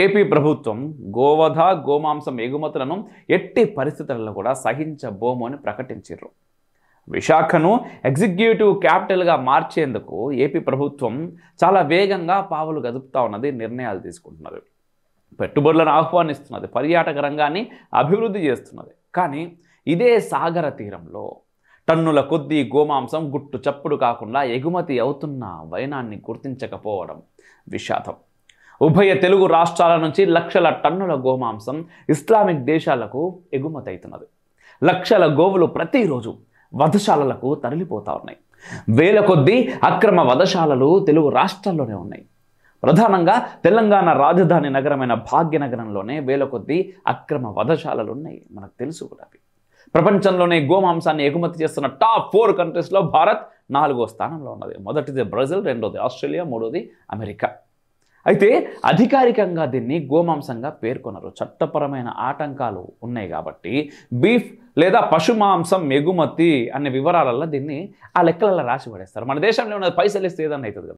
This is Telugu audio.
ఏపీ ప్రభుత్వం గోవధ గోమాంసం ఎగుమతులను ఎట్టి పరిస్థితులలో కూడా సహించబోము అని ప్రకటించారు. విశాఖను ఎగ్జిక్యూటివ్ క్యాపిటల్గా మార్చేందుకు ఏపీ ప్రభుత్వం చాలా వేగంగా పావులు గదుపుతా ఉన్నది, నిర్ణయాలు తీసుకుంటున్నది, పెట్టుబడులను ఆహ్వానిస్తున్నది, పర్యాటక రంగాన్ని అభివృద్ధి చేస్తున్నది. కానీ ఇదే సాగర తీరంలో టన్నుల కొద్దీ గోమాంసం గుట్టు చప్పుడు కాకుండా ఎగుమతి అవుతున్న వైనాన్ని గుర్తించకపోవడం విషాదం. ఉభయ తెలుగు రాష్ట్రాల నుంచి లక్షల టన్నుల గోమాంసం ఇస్లామిక్ దేశాలకు ఎగుమతి అవుతున్నది. లక్షల గోవులు ప్రతిరోజు వధశాలలకు తరలిపోతా ఉన్నాయి. వేల కొద్దీ అక్రమ వధశాలలు తెలుగు రాష్ట్రాల్లోనే ఉన్నాయి. ప్రధానంగా తెలంగాణ రాజధాని నగరమైన భాగ్యనగరంలోనే వేల కొద్దీ అక్రమ వధశాలలు ఉన్నాయి. మనకు తెలుసు కూడా. ప్రపంచంలోనే గోమాంసాన్ని ఎగుమతి చేస్తున్న టాప్ 4 కంట్రీస్లో భారత్ 4వ స్థానంలో ఉన్నది. మొదటిది బ్రెజిల్, రెండోది ఆస్ట్రేలియా, మూడోది అమెరికా. అయితే అధికారికంగా దీన్ని గోమాంసంగా పేర్కొన్నారు. చట్టపరమైన ఆటంకాలు ఉన్నాయి కాబట్టి బీఫ్ లేదా పశుమాంసం ఎగుమతి అనే వివరాలలో దీన్ని ఆ లెక్కలలో రాసి పడేస్తారు. మన దేశంలో ఉన్నది పైసలు ఇస్తే ఏదన్నా అవుతుంది కదా.